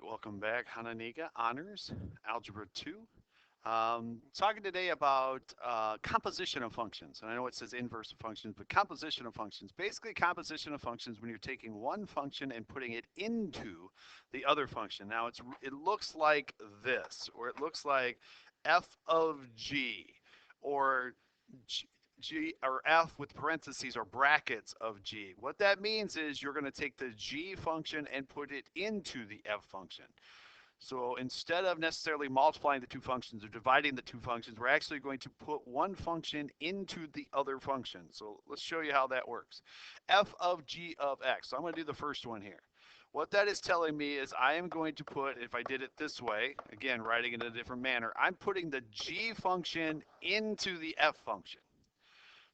Welcome back, Hononegah Honors, Algebra 2. Talking today about composition of functions. And I know it says inverse of functions, but composition of functions. Basically, composition of functions when you're taking one function and putting it into the other function. Now, it looks like this, or it looks like f of g, or G or f with parentheses or brackets of g. What that means is you're going to take the g function and put it into the f function. So instead of necessarily multiplying the two functions or dividing the two functions, we're actually going to put one function into the other function. So let's show you how that works. F of g of x. So I'm going to do the first one here. What that is telling me is I am going to put, if I did it this way, again, writing it in a different manner, I'm putting the g function into the f function.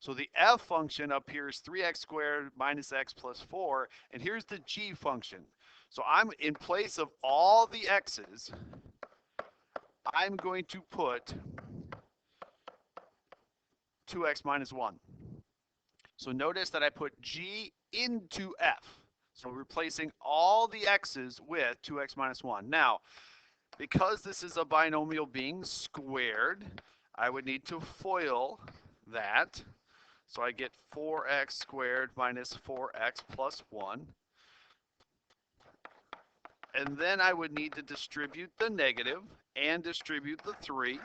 So the f function up here is 3x squared minus x plus 4, and here's the g function. So I'm, in place of all the x's, I'm going to put 2x minus 1. So notice that I put g into f. So replacing all the x's with 2x minus 1. Now, because this is a binomial being squared, I would need to FOIL that. So I get 4x squared minus 4x plus 1. And then I would need to distribute the negative and distribute the 3.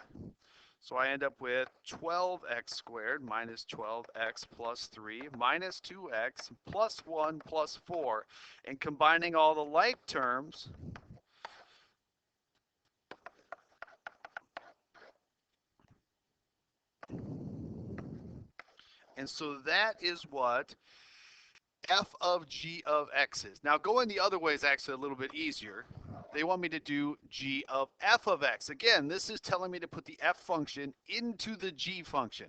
So I end up with 12x squared minus 12x plus 3 minus 2x plus 1 plus 4. And combining all the like terms, and so that is what f of g of x is. Now going the other way is actually a little bit easier. They want me to do g of f of x. Again, this is telling me to put the f function into the g function.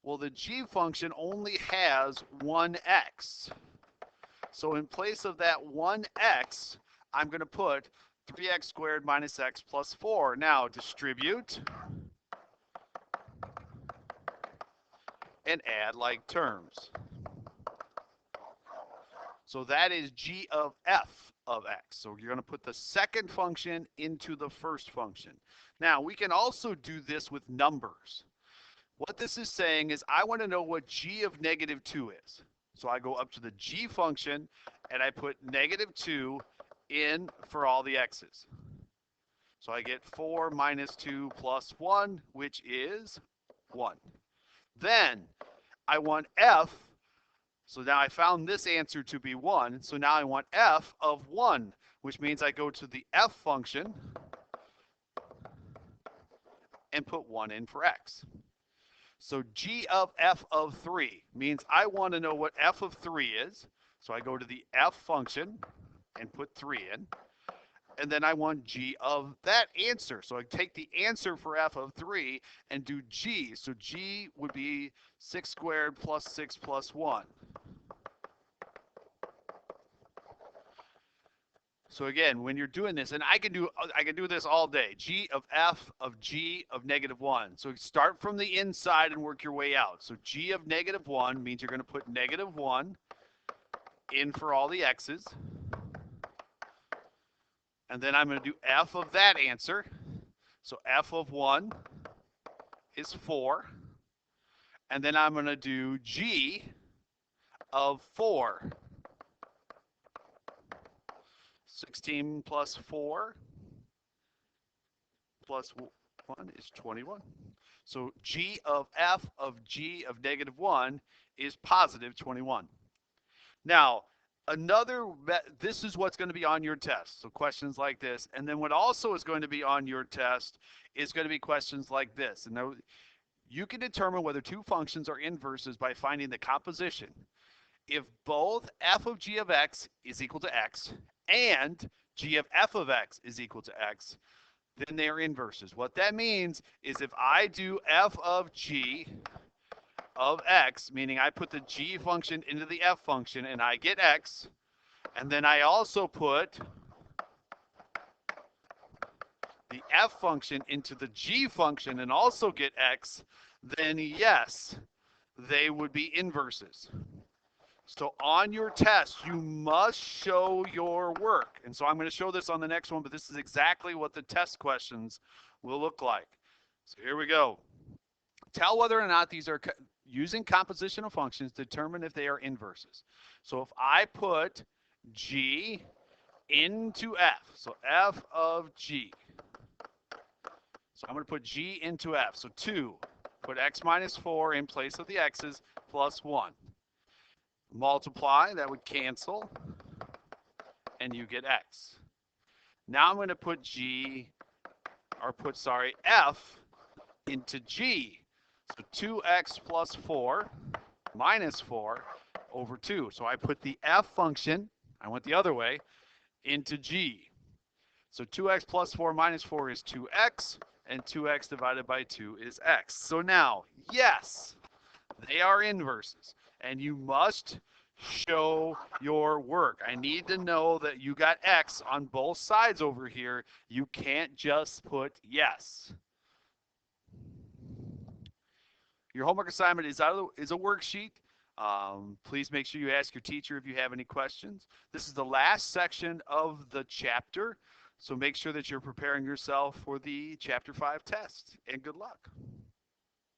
Well, the g function only has one x. So in place of that one x, I'm going to put 3x squared minus x plus 4. Now distribute and add like terms. So that is g of f of x. So you're going to put the second function into the first function. Now, we can also do this with numbers. What this is saying is I want to know what g of negative 2 is. So I go up to the g function, and I put negative 2 in for all the x's. So I get 4 minus 2 plus 1, which is 1. Then I want f. So now I found this answer to be 1. So now I want f of 1, which means I go to the f function and put 1 in for x. So g of f of 3 means I want to know what f of 3 is. So I go to the f function and put 3 in. And then I want g of that answer. So I take the answer for f of 3 and do g. So g would be 6 squared plus 6 plus 1. So again, when you're doing this, and I can do this all day, g of f of g of negative 1. So start from the inside and work your way out. So g of negative 1 means you're going to put negative 1 in for all the x's. And then I'm going to do f of that answer. So f of 1 is 4. And then I'm going to do g of 4. 16 plus 4 plus 1 is 21. So g of f of g of negative 1 is positive 21. Now, this is what's going to be on your test. So questions like this. And then what also is going to be on your test is going to be questions like this. And you can determine whether two functions are inverses by finding the composition. If both f of g of x is equal to x and g of f of x is equal to x, then they are inverses. What that means is if I do f of g of x, meaning I put the g function into the f function and I get x, and then I also put the f function into the g function and also get x, then yes, they would be inverses. So on your test, you must show your work. And so I'm going to show this on the next one, but this is exactly what the test questions will look like. So here we go. Tell whether or not these are using composition of functions to determine if they are inverses. So if I put g into f, so f of g. So I'm going to put g into f. So 2, put x minus 4 in place of the x's plus 1. Multiply, that would cancel, and you get x. Now I'm going to put f into g. So 2x plus 4 minus 4 over 2. So I put the f function, I went the other way, into g. So 2x plus 4 minus 4 is 2x, and 2x divided by 2 is x. So now, yes, they are inverses, and you must show your work. I need to know that you got x on both sides over here. You can't just put yes. Your homework assignment is a worksheet. Please make sure you ask your teacher if you have any questions. This is the last section of the chapter, so make sure that you're preparing yourself for the Chapter 5 test, and good luck.